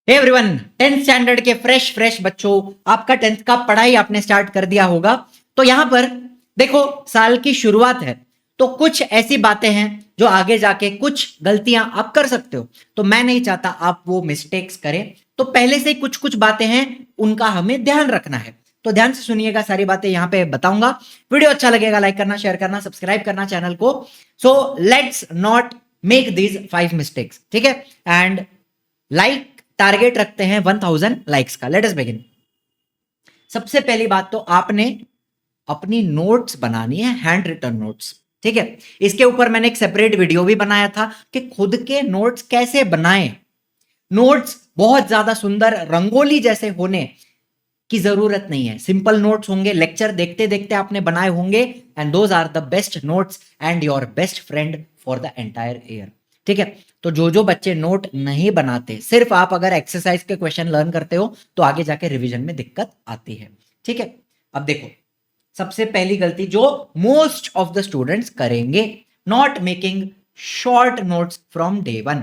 Hey everyone, 10th standard के fresh बच्चों, आपका 10th का पढ़ाई आपने स्टार्ट कर दिया होगा। तो यहां पर देखो, साल की शुरुआत है, तो कुछ ऐसी बातें हैं जो आगे जाके कुछ गलतियां आप कर सकते हो। तो मैं नहीं चाहता आप वो मिस्टेक्स करें, तो पहले से कुछ कुछ बातें हैं, उनका हमें ध्यान रखना है। तो ध्यान से सुनिएगा, सारी बातें यहां पे बताऊंगा। वीडियो अच्छा लगेगा लाइक करना, शेयर करना, सब्सक्राइब करना चैनल को। So let's not make these 5 mistakes, ठीक है। एंड लाइक टारगेट रखते हैं 1000 लाइक्स का। Let us begin. सबसे पहली बात तो आपने अपनी नोट्स बनानी है, हैंड रिटन नोट्स, ठीक है। इसके ऊपर मैंने एक सेपरेट वीडियो भी बनाया था कि खुद के नोट्स कैसे बनाएं। नोट्स बहुत ज्यादा सुंदर रंगोली जैसे होने की जरूरत नहीं है। सिंपल नोट्स होंगे, लेक्चर देखते देखते आपने बनाए होंगे, and those are the best notes and your best friend for the entire year, ठीक है। तो जो बच्चे नोट नहीं बनाते, सिर्फ आप अगर एक्सरसाइज के क्वेश्चन लर्न करते हो तो आगे जाके रिवीजन में दिक्कत आती है, ठीक है। अब देखो, सबसे पहली गलती जो मोस्ट ऑफ द स्टूडेंट्स करेंगे, not making short notes from day one.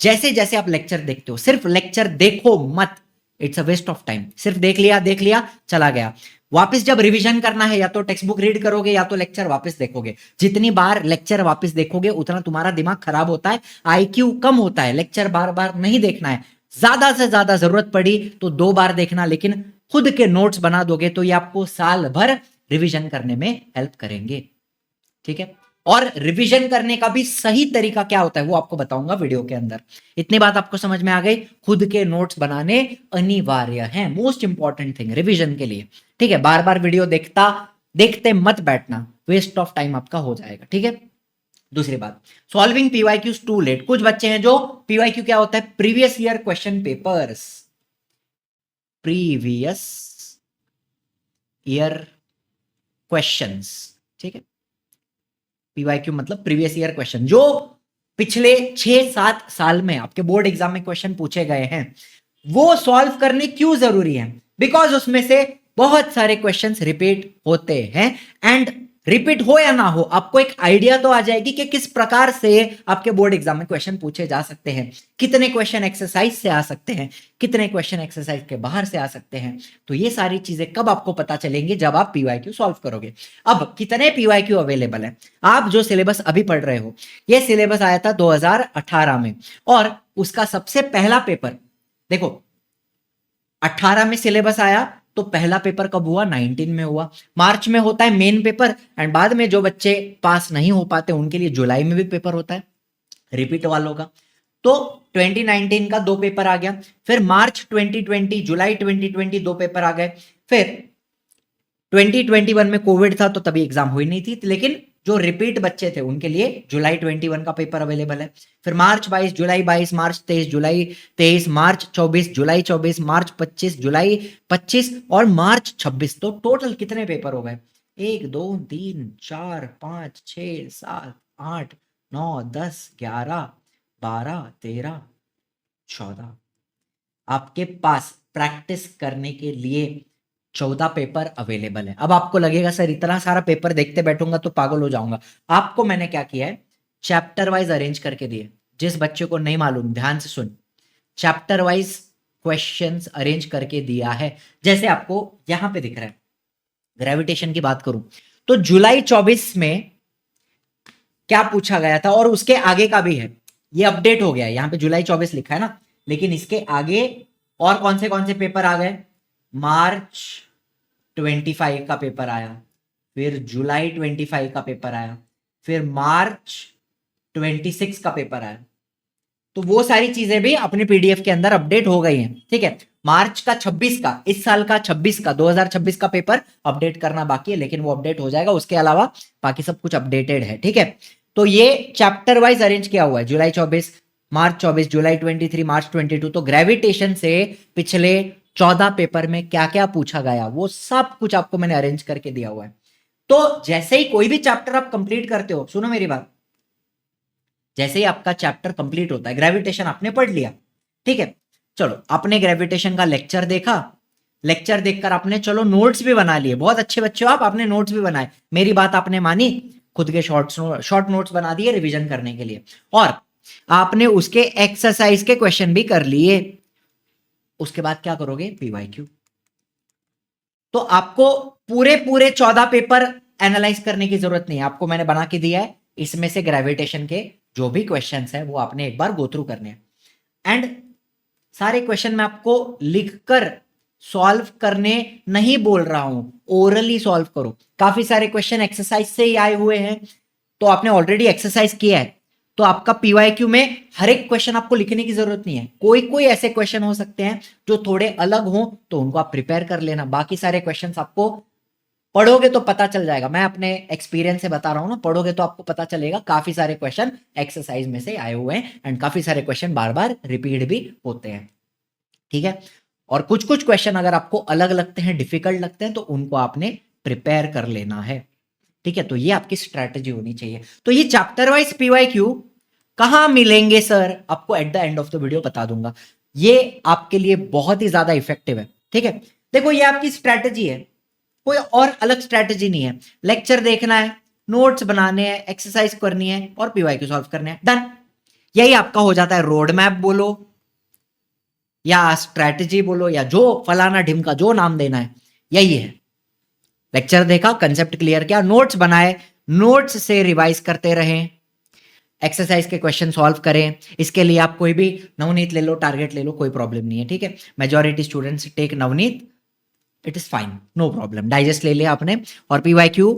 जैसे जैसे आप लेक्चर देखते हो, सिर्फ लेक्चर देखो मत, it's a waste of time. सिर्फ देख लिया चला गया। वापस जब रिवीजन करना है, या तो टेक्स्ट बुक रीड करोगे या तो लेक्चर वापस देखोगे। जितनी बार लेक्चर वापस देखोगे उतना तुम्हारा दिमाग खराब होता है, आईक्यू कम होता है। लेक्चर बार बार नहीं देखना है, ज्यादा से ज्यादा जरूरत पड़ी तो 2 बार देखना, लेकिन खुद के नोट्स बना दोगे तो ये आपको साल भर रिवीजन करने में हेल्प करेंगे, ठीक है। और रिवीजन करने का भी सही तरीका क्या होता है वो आपको बताऊंगा वीडियो के अंदर। इतनी बात आपको समझ में आ गई। खुद के नोट्स बनाने अनिवार्य हैं, मोस्ट इंपॉर्टेंट थिंग रिवीजन के लिए, ठीक है। बार बार वीडियो देखते मत बैठना, वेस्ट ऑफ टाइम आपका हो जाएगा, ठीक है। दूसरी बात, सॉल्विंग पीवाईक्यूज टू लेट। कुछ बच्चे हैं जो पीवाईक्यू क्या होता है, previous year question papers, previous year questions, ठीक है। पीवाईक्यू मतलब प्रीवियस ईयर क्वेश्चन, जो पिछले 6-7 साल में आपके बोर्ड एग्जाम में क्वेश्चन पूछे गए हैं, वो सॉल्व करने क्यों जरूरी है? बिकॉज उसमें से बहुत सारे क्वेश्चंस रिपीट होते हैं, एंड रिपीट हो या ना हो, आपको एक आइडिया तो आ जाएगी कि किस प्रकार से आपके बोर्ड एग्जाम में क्वेश्चन पूछे जा सकते हैं, कितने क्वेश्चन एक्सरसाइज से आ सकते हैं, कितने क्वेश्चन एक्सरसाइज के बाहर से आ सकते हैं। तो ये सारी चीजें कब आपको पता चलेंगी? जब आप पीवाईक्यू सॉल्व करोगे। अब कितने पीवाईक्यू अवेलेबल है? आप जो सिलेबस अभी पढ़ रहे हो, ये सिलेबस आया था 2018 में, और उसका सबसे पहला पेपर देखो, 18 में सिलेबस आया तो पहला पेपर कब हुआ? 19 में हुआ। मार्च में होता है मेन पेपर, एंड बाद में जो बच्चे पास नहीं हो पाते उनके लिए जुलाई में भी पेपर होता है, रिपीट वालों का। तो 2019 का 2 पेपर आ गया, फिर मार्च 2020, जुलाई 2020 2 पेपर आ गए, फिर 2021 में कोविड था तो तभी एग्जाम हुई नहीं थी, लेकिन जो रिपीट बच्चे थे उनके लिए जुलाई 21 का पेपर अवेलेबल है। फिर मार्च 22, जुलाई 22, मार्च 23, जुलाई 23, मार्च 24, जुलाई 24, मार्च 25, जुलाई 25 और मार्च 26। तो टोटल कितने पेपर हो गए? 1 2 3 4 5 6 7 8 9 10 11 12 13 14। आपके पास प्रैक्टिस करने के लिए 14 पेपर अवेलेबल है। अब आपको लगेगा सर इतना सारा पेपर देखते बैठूंगा तो पागल हो जाऊंगा। आपको मैंने क्या किया है, चैप्टर वाइज अरेंज करके दिए। जिस बच्चे को नहीं मालूम ध्यान से सुन, चैप्टर वाइज क्वेश्चंस अरेंज करके दिया है। जैसे आपको यहां पे दिख रहा है, ग्रेविटेशन की बात करूं तो जुलाई 24 में क्या पूछा गया था, और उसके आगे का भी है, ये अपडेट हो गया है। यहां पे जुलाई 24 लिखा है ना, लेकिन इसके आगे और कौन से पेपर आ गए? मार्च 25 का पेपर आया, फिर जुलाई 25 का पेपर आया, फिर मार्च 26 का पेपर आया। तो वो सारी चीजें भी अपने पीडीएफ के अंदर अपडेट हो गई हैं, ठीक है। मार्च का 26 का, इस साल का 26 का, 2026 का पेपर अपडेट करना बाकी है, लेकिन वो अपडेट हो जाएगा। उसके अलावा बाकी सब कुछ अपडेटेड है, ठीक है। तो ये चैप्टर वाइज अरेंज किया हुआ है, जुलाई 24, मार्च 24, जुलाई 23, मार्च 22। तो ग्रेविटेशन से पिछले 14 पेपर में क्या क्या पूछा गया वो सब कुछ आपको मैंने अरेंज करके दिया हुआ है। तो जैसे ही कोई भी चैप्टर आप कंप्लीट करते हो, सुनो मेरी बात, जैसे ही आपका चैप्टर कंप्लीट होता है, ग्रेविटेशन आपने पढ़ लिया, ठीक है, चलो आपने ग्रेविटेशन का लेक्चर देखा, लेक्चर देखकर आपने चलो नोट्स भी बना लिए, बहुत अच्छे बच्चे हो आप, आपने नोट्स भी बनाए, मेरी बात आपने मानी, खुद के शॉर्ट नोट्स बना दिए रिवीजन करने के लिए, और आपने उसके एक्सरसाइज के क्वेश्चन भी कर लिए। उसके बाद क्या करोगे, पीवाईक्यू। तो आपको पूरे 14 पेपर एनालाइज करने की जरूरत नहीं है, आपको मैंने बना के दिया है, इसमें से ग्रेविटेशन के जो भी क्वेश्चंस है वो आपने एक बार गो थ्रू करने हैं। एंड सारे क्वेश्चन मैं आपको लिखकर सॉल्व करने नहीं बोल रहा हूं, ओरली सॉल्व करो। काफी सारे क्वेश्चन एक्सरसाइज से ही आए हुए हैं, तो आपने ऑलरेडी एक्सरसाइज किया है, तो आपका पीवाईक्यू में हर एक क्वेश्चन आपको लिखने की जरूरत नहीं है। कोई कोई ऐसे क्वेश्चन हो सकते हैं जो थोड़े अलग हो, तो उनको आप प्रिपेयर कर लेना। बाकी सारे क्वेश्चंस आपको पढ़ोगे तो पता चल जाएगा, मैं अपने एक्सपीरियंस से बता रहा हूं ना, पढ़ोगे तो आपको पता चलेगा। काफी सारे क्वेश्चन एक्सरसाइज में से आए हुए हैं एंड काफी सारे क्वेश्चन बार बार रिपीट भी होते हैं, ठीक है। और कुछ कुछ क्वेश्चन अगर आपको अलग लगते हैं, डिफिकल्ट लगते हैं, तो उनको आपने प्रिपेयर कर लेना है, ठीक है। तो ये आपकी स्ट्रैटेजी होनी चाहिए। तो ये चैप्टर वाइज पीवाईक्यू कहां मिलेंगे सर, आपको at the end of the video बता दूंगा। ये आपके लिए बहुत ही ज्यादा इफेक्टिव है, ठीक है। देखो ये आपकी स्ट्रैटेजी है, कोई और अलग स्ट्रैटेजी नहीं है। लेक्चर देखना है, नोट्स बनाने हैं, एक्सरसाइज करनी है और पीवाईक्यू सॉल्व करने हैं, डन। यही आपका हो जाता है रोड मैप बोलो या स्ट्रैटेजी बोलो या जो फलाना ढिमका जो नाम देना है, यही है। लेक्चर देखा, कंसेप्ट क्लियर किया, नोट्स बनाए, नोट्स से रिवाइज करते रहें, एक्सरसाइज के क्वेश्चन सॉल्व करें। इसके लिए आप कोई भी नवनीत ले लो, टारगेट ले लो, कोई प्रॉब्लम नहीं है, ठीक है। Majority students take Navneet, it is fine, no problem. Digest ले लिया आपने, और पीवाईक्यू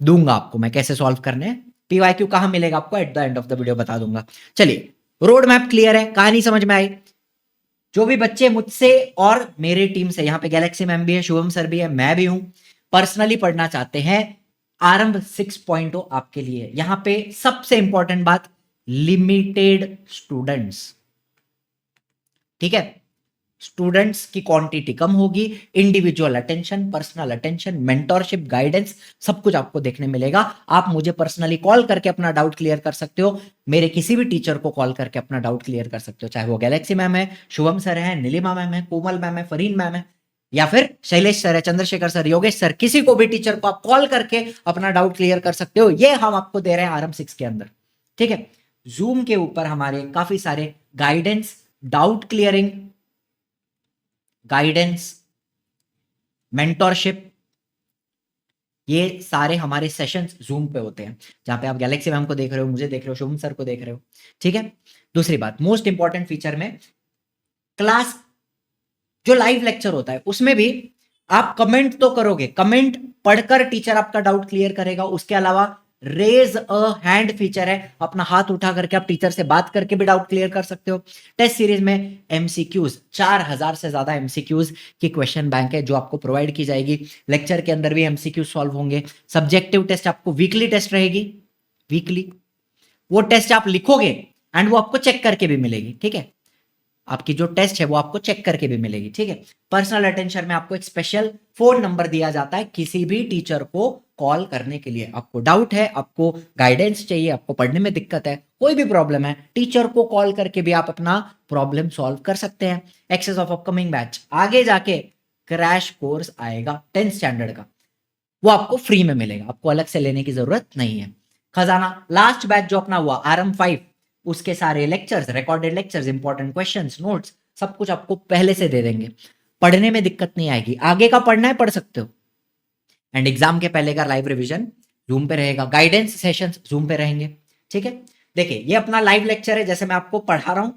दूंगा आपको मैं कैसे सॉल्व करने हैं। पीवाईक्यू कहां मिलेगा आपको, at the end of the video बता दूंगा। चलिए, रोड मैप क्लियर है, कहानी समझ में आई। जो भी बच्चे मुझसे और मेरी टीम से, यहाँ पे गैलेक्सी मैम भी है, शुभम सर भी है, मैं भी हूं, पर्सनली पढ़ना चाहते हैं, आरंभ 6.0 आपके लिए। यहां पे सबसे इंपॉर्टेंट बात, लिमिटेड स्टूडेंट्स, ठीक है। स्टूडेंट्स की क्वांटिटी कम होगी, individual attention, personal attention, mentorship, guidance, सब कुछ आपको देखने मिलेगा। आप मुझे पर्सनली कॉल करके अपना डाउट क्लियर कर सकते हो, मेरे किसी भी टीचर को कॉल करके अपना डाउट क्लियर कर सकते हो, चाहे वो गैलेक्सी मैम है, शुभम सर है, नीलिमा मैम है, कोमल मैम है, फरीन मैम है, या फिर शैलेश सर है, चंद्रशेखर सर, योगेश सर, किसी को भी टीचर को आप कॉल करके अपना डाउट क्लियर कर सकते हो। ये हम आपको दे रहे हैं आरंभ 6 के अंदर, ठीक है। जूम के ऊपर हमारे काफी सारे guidance, doubt clearing, guidance, mentorship, ये सारे हमारे सेशंस जूम पे होते हैं, जहां पे आप गैलेक्सी मैम को देख रहे हो, मुझे देख रहे हो, शुभम सर को देख रहे हो, ठीक है। दूसरी बात, मोस्ट इंपॉर्टेंट फीचर में, क्लास जो लाइव लेक्चर होता है उसमें भी आप कमेंट तो करोगे, कमेंट पढ़कर टीचर आपका डाउट क्लियर करेगा। उसके अलावा रेज अ हैंड फीचर है, अपना हाथ उठा करके आप टीचर से बात करके भी डाउट क्लियर कर सकते हो। टेस्ट सीरीज में एमसीक्यूज, 4000 से ज्यादा एमसीक्यूज की क्वेश्चन बैंक है जो आपको प्रोवाइड की जाएगी। लेक्चर के अंदर भी एमसीक्यूज सॉल्व होंगे। सब्जेक्टिव टेस्ट आपको वीकली टेस्ट रहेगी, वीकली वो टेस्ट आप लिखोगे एंड वो आपको चेक करके भी मिलेगी, ठीक है। आपकी जो टेस्ट है वो आपको चेक करके भी मिलेगी, ठीक है। पर्सनल अटेंशन में आपको एक स्पेशल फोन नंबर दिया जाता है किसी भी टीचर को कॉल करने के लिए। आपको डाउट है, आपको गाइडेंस चाहिए, आपको पढ़ने में दिक्कत है, कोई भी प्रॉब्लम है, टीचर को कॉल करके भी आप अपना प्रॉब्लम सॉल्व कर सकते हैं। एक्सेस ऑफ अपकमिंग बैच, आगे जाके क्रैश कोर्स आएगा 10th स्टैंडर्ड का, वो आपको फ्री में मिलेगा, आपको अलग से लेने की जरूरत नहीं है। खजाना लास्ट बैच जो अपना हुआ आरंभ 5, उसके सारे lectures, recorded lectures, important questions, notes, सब कुछ आपको पहले से दे देंगे। पढ़ने में दिक्कत नहीं आएगी, आगे का पढ़ना है पढ़ सकते हो। एंड एग्जाम के पहले का लाइव रिवीजन जूम पे रहेगा, गाइडेंस सेशंस जूम पे रहेंगे, ठीक है। देखिए ये अपना लाइव लेक्चर है, जैसे मैं आपको पढ़ा रहा हूं,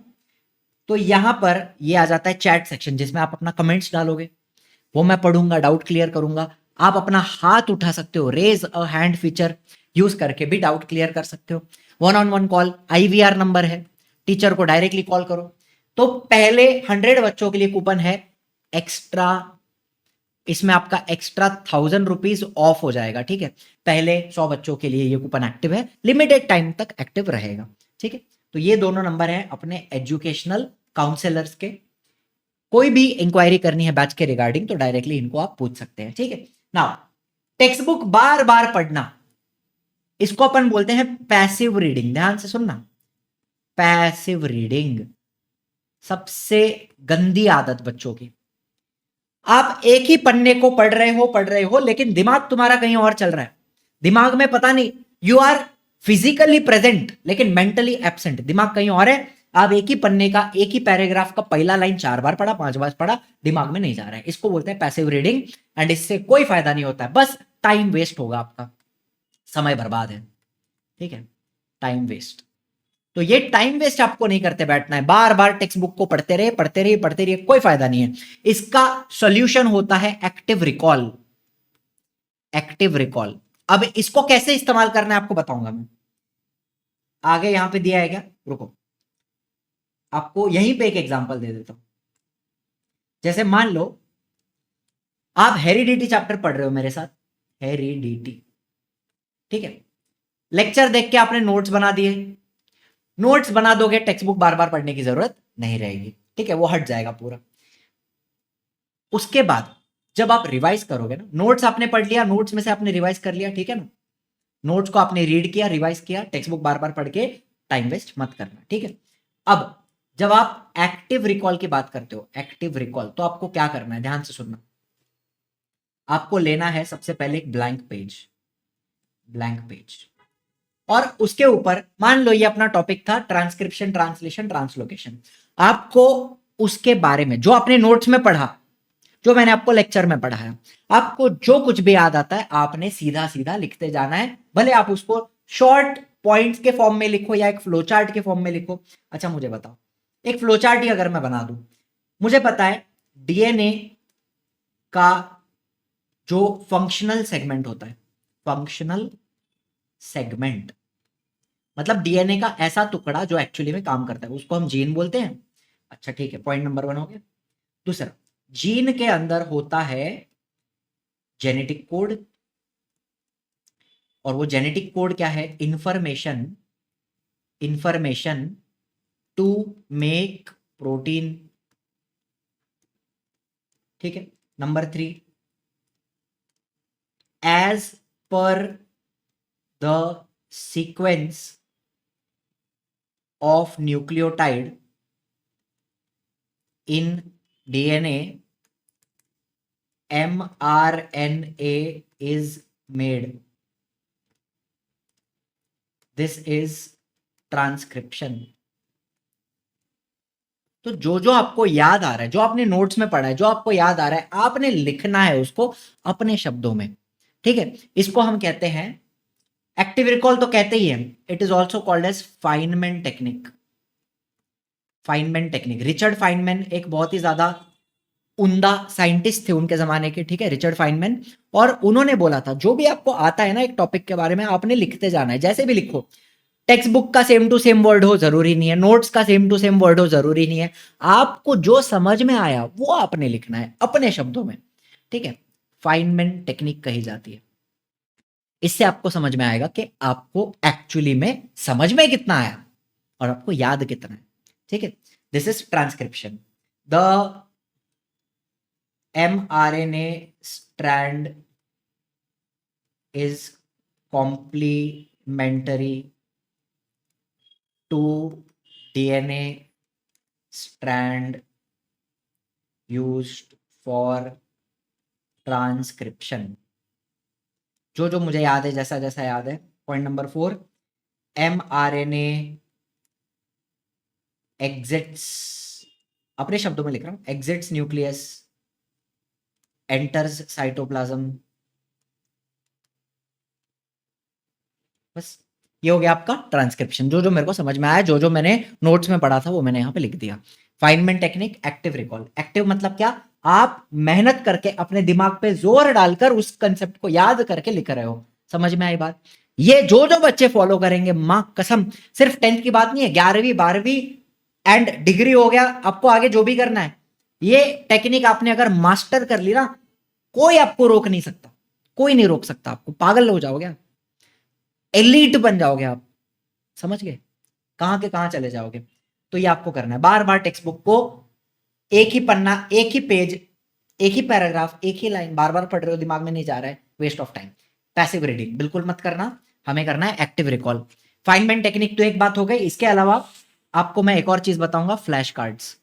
तो यहां पर ये आ जाता है चैट सेक्शन, जिसमें आप अपना कमेंट्स डालोगे, वो मैं पढ़ूंगा, डाउट क्लियर करूंगा। आप अपना हाथ उठा सकते हो, raise a hand feature use करके भी डाउट क्लियर कर सकते हो। 1-on-1 कॉल, IVR नंबर है, टीचर को डायरेक्टली कॉल करो। तो पहले 100 बच्चों के लिए कूपन है एक्स्ट्रा, इसमें आपका एक्स्ट्रा 1000 रुपीज ऑफ हो जाएगा, ठीक है। पहले 100 बच्चों के लिए ये कूपन एक्टिव है, लिमिटेड टाइम तक एक्टिव रहेगा, ठीक है। तो ये दोनों नंबर हैं अपने एजुकेशनल काउंसलर्स के। कोई भी इंक्वायरी करनी है बैच के रिगार्डिंग तो डायरेक्टली इनको आप पूछ सकते हैं, ठीक है। नाउ टेक्स्ट बुक बार बार पढ़ना, इसको अपन बोलते हैं पैसिव रीडिंग। ध्यान से सुनना, पैसिव रीडिंग सबसे गंदी आदत बच्चों की। आप एक ही पन्ने को पढ़ रहे हो लेकिन दिमाग तुम्हारा कहीं और चल रहा है। दिमाग में पता नहीं, यू आर फिजिकली प्रेजेंट लेकिन मेंटली एब्सेंट, दिमाग कहीं और है, आप एक ही पन्ने का एक ही पैराग्राफ का पहला लाइन 4 बार पढ़ा, 5 बार पढ़ा, दिमाग में नहीं जा रहा है, इसको बोलते हैं पैसिव रीडिंग। एंड इससे कोई फायदा नहीं होता है, बस टाइम वेस्ट होगा, आपका समय बर्बाद है, ठीक है, टाइम वेस्ट। तो ये टाइम वेस्ट आपको नहीं करते बैठना है, बार बार टेक्स्ट बुक को पढ़ते रहे पढ़ते रहे पढ़ते रहे, कोई फायदा नहीं है। इसका सॉल्यूशन होता है एक्टिव रिकॉल। एक्टिव रिकॉल, अब इसको कैसे इस्तेमाल करना है आपको बताऊंगा मैं, आगे यहां पे दिया है क्या, रुको आपको यहीं पे एक एग्जांपल दे देता हूं। जैसे मान लो आप हेरिडिटी चैप्टर पढ़ रहे हो मेरे साथ, हेरिडिटी, ठीक है, लेक्चर देख के आपने नोट्स बना दिए, नोट्स बना दोगे, टेक्स्ट बुक बार बार पढ़ने की जरूरत नहीं रहेगी, ठीक है, वो हट जाएगा पूरा। उसके बाद जब आप रिवाइज करोगे ना, नोट्स आपने पढ़ लिया, नोट्स में से आपने रिवाइज कर लिया, ठीक है ना, नोट्स को आपने रीड किया, रिवाइज किया, टेक्स्ट बुक बार बार पढ़ के टाइम वेस्ट मत करना, ठीक है। अब जब आप एक्टिव रिकॉल की बात करते हो, एक्टिव रिकॉल, तो आपको क्या करना है, ध्यान से सुनना। आपको लेना है सबसे पहले एक ब्लैंक पेज, ब्लैंक पेज, और उसके ऊपर मान लो ये अपना टॉपिक था ट्रांसक्रिप्शन, ट्रांसलेशन, ट्रांसलोकेशन। आपको उसके बारे में जो आपने नोट्स में पढ़ा, जो मैंने आपको लेक्चर में पढ़ाया, आपको जो कुछ भी याद आता है आपने सीधा सीधा लिखते जाना है, भले आप उसको शॉर्ट पॉइंट्स के फॉर्म में लिखो या एक फ्लो चार्ट के फॉर्म में लिखो। अच्छा मुझे बताओ, एक फ्लो चार्ट ही अगर मैं बना दूं, मुझे पता है डीएनए का जो फंक्शनल सेगमेंट होता है, फंक्शनल सेगमेंट मतलब डीएनए का ऐसा टुकड़ा जो एक्चुअली में काम करता है, उसको हम जीन बोलते हैं। अच्छा ठीक है, पॉइंट नंबर 1 हो गया। दूसरा, जीन के अंदर होता है जेनेटिक कोड, और वो जेनेटिक कोड क्या है, information, information to make protein, ठीक है। Number 3, as per the sequence of nucleotide in DNA, mRNA is made. This is transcription. तो जो जो आपको याद आ रहा है, जो आपने नोट्स में पढ़ा है, जो आपको याद आ रहा है, आपने लिखना है उसको अपने शब्दों में, ठीक है। इसको हम कहते हैं एक्टिव रिकॉल, तो कहते ही है, it is also called as Feynman technique. Feynman technique, Richard Feynman एक बहुत ही ज्यादा उम्दा साइंटिस्ट थे उनके जमाने के, ठीक है, रिचर्ड फाइनमैन। और उन्होंने बोला था जो भी आपको आता है ना एक टॉपिक के बारे में, आपने लिखते जाना है, जैसे भी लिखो। टेक्स्ट बुक का सेम टू सेम वर्ड हो जरूरी नहीं है, नोट्स का सेम टू सेम वर्ड हो जरूरी नहीं है, आपको जो समझ में आया वो आपने लिखना है अपने शब्दों में, ठीक है। फाइनमैन टेक्निक कही जाती है। इससे आपको समझ में आएगा कि आपको एक्चुअली में समझ में कितना आया और आपको याद कितना है, ठीक है। This is transcription. The mRNA strand is complementary to DNA strand used for transcription। जो जो मुझे याद है, जैसा जैसा याद है। पॉइंट नंबर 4, mRNA exits, अपने शब्दों में लिख रहा हूं, exits nucleus, enters cytoplasm। बस ये हो गया आपका ट्रांसक्रिप्शन। जो जो मेरे को समझ में आया, जो जो मैंने नोट्स में पढ़ा था वो मैंने यहाँ पे लिख दिया। Feynman technique, active recall. Active मतलब क्या, आप मेहनत करके अपने दिमाग पे जोर डालकर उस कंसेप्ट को याद करके लिख रहे हो। समझ में आई बात? ये जो जो बच्चे फॉलो करेंगे, मां कसम, सिर्फ 10th की बात नहीं है, 11वीं 12वीं एंड डिग्री हो गया, आपको आगे जो भी करना है, ये टेक्निक आपने अगर मास्टर कर ली ना, कोई आपको रोक नहीं सकता, कोई नहीं रोक सकता आपको। पागल हो जाओगे, एलीट बन जाओगे आप, समझ गए, कहां के कहां चले जाओगे। तो ये आपको करना है, बार बार टेक्स्ट बुक को एक ही पन्ना, एक ही पेज, एक ही पैराग्राफ, एक ही लाइन बार बार पढ़ रहे हो, दिमाग में नहीं जा रहा है, waste of time. Passive reading बिल्कुल मत करना, हमें करना है एक्टिव रिकॉल। फाइनमैन टेक्निक तो एक बात हो गई, इसके अलावा आपको मैं एक और चीज बताऊंगा, फ्लैश कार्ड्स।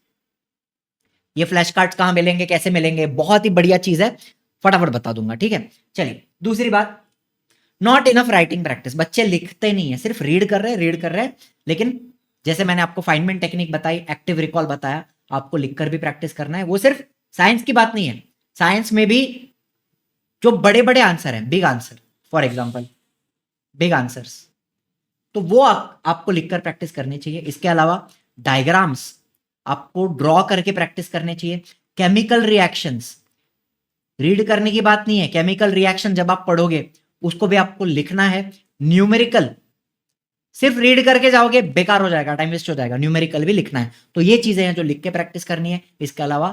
ये फ्लैश कार्ड्स कहां मिलेंगे, कैसे मिलेंगे, बहुत ही बढ़िया चीज है, फटाफट बता दूंगा, ठीक है। चलिए दूसरी बात, नॉट इनफ राइटिंग प्रैक्टिस। बच्चे लिखते नहीं है, सिर्फ रीड कर रहे हैं, रीड कर रहे हैं, लेकिन जैसे मैंने आपको फाइनमेंट टेक्निक बताई, एक्टिव रिकॉल बताया, आपको लिखकर भी प्रैक्टिस करना है। वो सिर्फ साइंस की बात नहीं है, साइंस में भी जो बड़े बड़े आंसर हैं, big answer, for example big answers, तो वो आपको लिखकर प्रैक्टिस करनी चाहिए। इसके अलावा डायग्राम्स आपको ड्रॉ करके प्रैक्टिस करने चाहिए। केमिकल रिएक्शंस, रीड करने की बात नहीं है, केमिकल रिएक्शन जब आप पढ़ोगे उसको भी आपको लिखना है। न्यूमेरिकल सिर्फ रीड करके जाओगे बेकार हो जाएगा, टाइम वेस्ट हो जाएगा, न्यूमेरिकल भी लिखना है। तो ये चीजें हैं जो लिख के प्रैक्टिस करनी है। इसके अलावा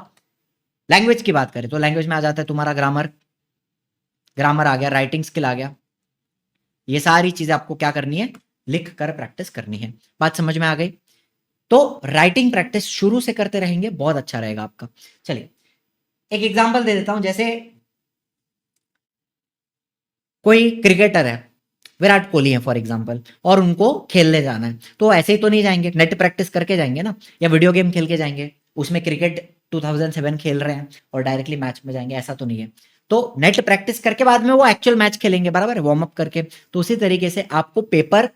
लैंग्वेज की बात करें तो लैंग्वेज में आ जाता है तुम्हारा ग्रामर, ग्रामर आ गया, राइटिंग स्किल आ गया। ये सारी चीजें आपको क्या करनी है, लिख कर प्रैक्टिस करनी है। बात समझ में आ गई? तो राइटिंग प्रैक्टिस शुरू से करते रहेंगे, बहुत अच्छा रहेगा आपका। चलिए एक एग्जांपल दे देता हूं। जैसे कोई क्रिकेटर है, विराट कोहली है फॉर एग्जांपल, और उनको खेलने जाना है, तो ऐसे ही तो नहीं जाएंगे, नेट प्रैक्टिस करके जाएंगे ना, या वीडियो गेम खेल के जाएंगे, उसमें क्रिकेट 2007 खेल रहे हैं और डायरेक्टली मैच में जाएंगे, ऐसा तो नहीं है। तो नेट प्रैक्टिस करके बाद में वो एक्चुअल मैच खेलेंगे, बराबर है, वार्म अप करके। तो उसी तरीके से आपको पेपर,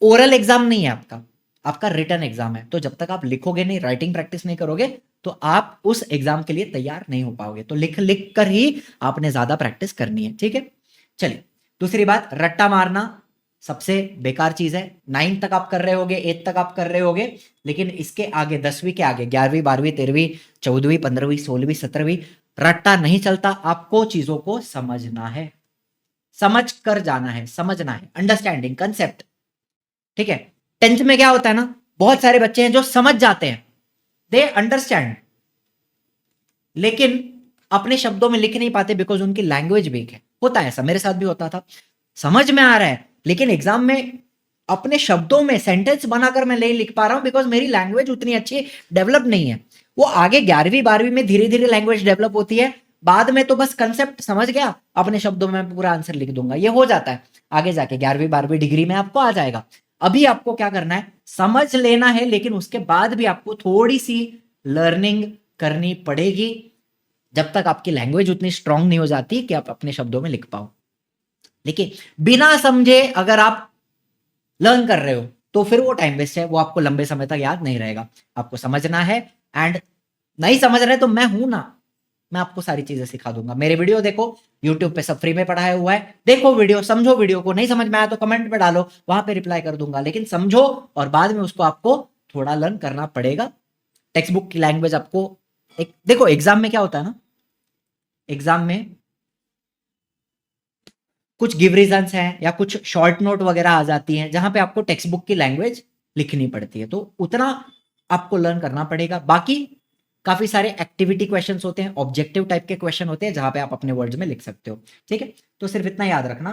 ओरल एग्जाम नहीं है आपका, आपका रिटर्न एग्जाम है। तो जब तक आप लिखोगे नहीं, राइटिंग प्रैक्टिस नहीं करोगे, तो आप उस एग्जाम के लिए तैयार नहीं हो पाओगे। तो लिख लिख कर ही आपने ज्यादा प्रैक्टिस करनी है, ठीक है। चलिए दूसरी बात, रट्टा मारना सबसे बेकार चीज है। 9 तक आप कर रहे होगे, 8 तक आप कर रहे होगे, लेकिन इसके आगे 10वीं के आगे 11वीं 12वीं 13वीं 14वीं 15वीं 16वीं 17वीं रट्टा नहीं चलता। आपको चीजों को समझना है, समझ कर जाना है, समझना है, अंडरस्टैंडिंग कंसेप्ट, ठीक है। 10th में क्या होता है ना, बहुत सारे बच्चे हैं जो समझ जाते हैं, दे अंडरस्टैंड, लेकिन अपने शब्दों में लिख नहीं पाते बिकॉज उनकी लैंग्वेज वीक है। होता है ऐसा, मेरे साथ भी होता था, समझ में आ रहा है लेकिन एग्जाम में अपने शब्दों में सेंटेंस बनाकर मैं नहीं लिख पा रहा हूं बिकॉज मेरी लैंग्वेज उतनी अच्छी डेवलप नहीं है। वो आगे 11वीं 12वीं में धीरे धीरे लैंग्वेज डेवलप होती है, बाद में तो बस कंसेप्ट समझ गया, अपने शब्दों में पूरा आंसर लिख दूंगा, ये हो जाता है। आगे जाके 11वीं 12वीं डिग्री में आपको आ जाएगा। अभी आपको क्या करना है, समझ लेना है, लेकिन उसके बाद भी आपको थोड़ी सी लर्निंग करनी पड़ेगी, जब तक आपकी लैंग्वेज उतनी स्ट्रांग नहीं हो जाती कि आप अपने शब्दों में लिख पाओ। लेकिन बिना समझे अगर आप लर्न कर रहे हो तो फिर वो टाइम वेस्ट है, वो आपको लंबे समय तक याद नहीं रहेगा। आपको समझना है, एंड नहीं समझ रहे तो मैं हूं ना, मैं आपको सारी चीजें सिखा दूंगा। मेरे वीडियो देखो, यूट्यूब पे सब फ्री में पढ़ाया हुआ है, देखो वीडियो, समझो वीडियो को, नहीं समझ में आया तो कमेंट में डालो, वहां पे रिप्लाई कर दूंगा, लेकिन समझो और बाद में उसको आपको थोड़ा लर्न करना पड़ेगा। टेक्स्ट बुक की लैंग्वेज आपको एक, देखो एग्जाम में क्या होता है ना, एग्जाम में कुछ गिव रीजंस हैं या कुछ शॉर्ट नोट वगैरह आ जाती हैं जहां पे आपको टेक्स्ट बुक की लैंग्वेज लिखनी पड़ती है, तो उतना आपको लर्न करना पड़ेगा। बाकी काफी सारे एक्टिविटी क्वेश्चंस होते हैं, ऑब्जेक्टिव टाइप के क्वेश्चन होते हैं जहां पे आप अपने वर्ड्स में लिख सकते हो, ठीक है। तो सिर्फ इतना याद रखना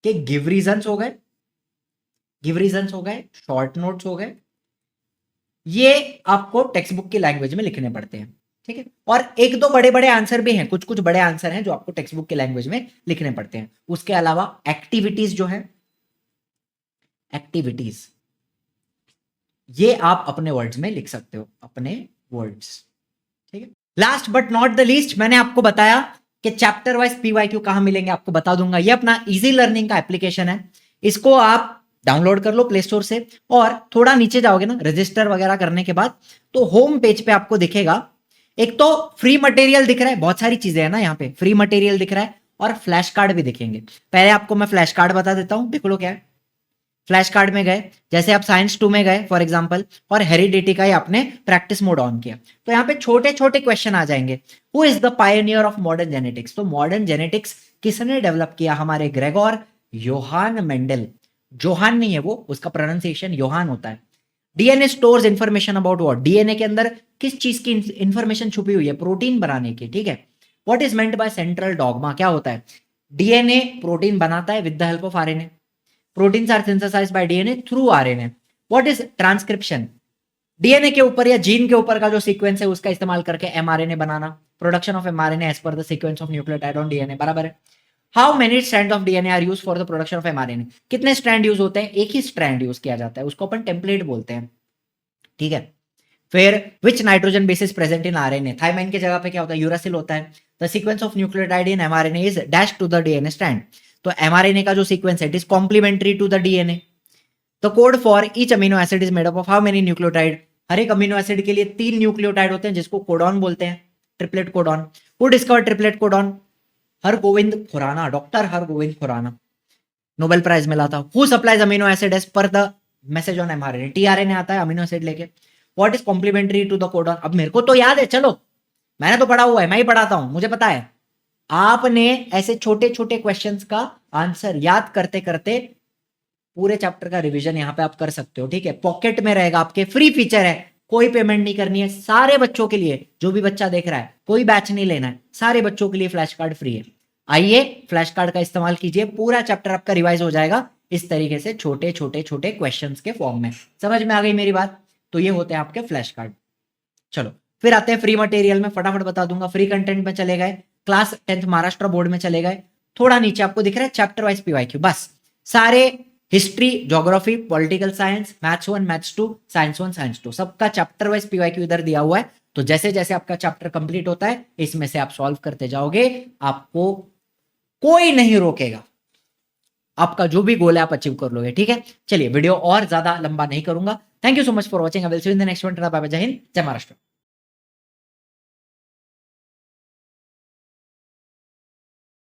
कि गिव रीजंस हो गए, गिव रीजंस हो गए, शॉर्ट नोट्स हो गए, ये आपको टेक्स्ट बुक की लैंग्वेज में लिखने पड़ते हैं, ठीक है। और एक दो बड़े बड़े आंसर भी हैं, कुछ कुछ बड़े आंसर हैं जो आपको टेक्स्ट बुक की लैंग्वेज में लिखने पड़ते हैं। उसके अलावा एक्टिविटीज जो है, एक्टिविटीज ये आप अपने वर्ड्स में लिख सकते हो, अपने वर्ड्स, ठीक है। Last but not the least, मैंने आपको बताया कि चैप्टर वाइज पीवाईक्यू कहां मिलेंगे, आपको बता दूंगा। ये अपना इजी लर्निंग का एप्लीकेशन है, इसको आप डाउनलोड कर लो प्ले स्टोर से, और थोड़ा नीचे जाओगे ना रजिस्टर वगैरह करने के बाद, तो होम पेज पे आपको दिखेगा, एक तो फ्री मटेरियल दिख रहा है, बहुत सारी चीजें हैं ना यहाँ पे, फ्री मटेरियल दिख रहा है और फ्लैश कार्ड भी दिखेंगे। पहले आपको मैं फ्लैश कार्ड बता देता हूं, देख लो क्या है। फ्लैश कार्ड में गए, जैसे आप साइंस 2 में गए फॉर एग्जांपल, और हेरिडिटी का ही आपने प्रैक्टिस मोड ऑन किया, तो यहाँ पे छोटे छोटे क्वेश्चन आ जाएंगे। Who is the Pioneer of modern genetics, तो मॉडर्न जेनेटिक्स किसने डेवलप किया, हमारे ग्रेगोर योहान मेंडल। जोहान नहीं है वो, उसका प्रोनाउंसिएशन योहान होता है। DNA stores information about what, DNA के अंदर किस चीज की इंफॉर्मेशन छुपी हुई है, प्रोटीन बनाने की, ठीक है। What is meant by central dogma, क्या होता है, डीएनए प्रोटीन बनाता है with the help of RNA, proteins are synthesised by DNA through RNA. What is transcription, DNA के ऊपर या जीन के ऊपर का जो सीक्वेंस है उसका इस्तेमाल करके एमआरएनए बनाना, production of mRNA as per the sequence of nucleotide on DNA, बराबर है। How many strand of DNA are use for the production of mRNA, कितने स्ट्रैंड यूज होते हैं, एक ही स्ट्रैंड यूज किया जाता है, उसको अपन टेम्पलेट बोलते हैं, ठीक है। फिर which nitrogen basis present in RNA, thymine की जगह पे क्या होता है, यूरासिल होता है। The sequence of nucleotide in mRNA is dash to the DNA strand, तो एमआरएनए का जो सीक्वेंस है it is complementary to the DNA. The code for each amino acid is made up of how many nucleotide, हर एक amino acid के लिए 3 nucleotide होते हैं जिसको कोडॉन बोलते हैं, triplet codon. Who discover triplet codon? Hargobind Khorana, doctor Hargobind Khorana, Nobel prize मिला था। Who supplies amino acid as per the message on mRNA, tRNA आता है अमीनो एसिड लेके। What is complementary to the codon? अब मेरे को तो याद है, चलो मैंने तो पढ़ा हुआ है, मैं ही पढ़ाता हूं, मुझे पता है। आपने ऐसे छोटे छोटे क्वेश्चंस का आंसर याद करते करते पूरे चैप्टर का रिवीजन यहां पे आप कर सकते हो, ठीक है। पॉकेट में रहेगा आपके, फ्री फीचर है, कोई पेमेंट नहीं करनी है, सारे बच्चों के लिए, जो भी बच्चा देख रहा है, कोई बैच नहीं लेना है, सारे बच्चों के लिए फ्लैश कार्ड फ्री है। आइए फ्लैश कार्ड का इस्तेमाल कीजिए, पूरा चैप्टर आपका रिवाइज हो जाएगा इस तरीके से, छोटे छोटे छोटे क्वेश्चंस के फॉर्म में। समझ में आ गई मेरी बात? तो ये होते हैं आपके फ्लैश कार्ड। चलो फिर आते हैं फ्री मटेरियल में, फटाफट बता दूंगा। फ्री कंटेंट में चले गए, क्लास 10th महाराष्ट्र बोर्ड में चले गए, थोड़ा नीचे आपको दिख रहा है चैप्टर वाइज पीवाईक्यू, बस सारे history, geography, political science, maths 1, maths 2, science 1, science 2, सबका चैप्टर वाइज पीवाईक्यू इधर दिया हुआ है। तो जैसे जैसे आपका चैप्टर कंप्लीट होता है इसमें से आप सॉल्व करते जाओगे, आपको कोई नहीं रोकेगा, आपका जो भी गोल है आप अचीव कर लोगे, ठीक है। चलिए वीडियो और ज्यादा लंबा नहीं करूंगा। Thank you so much for watching, I will see you in the next one. Bye bye, जय हिंद, जय महाराष्ट्र।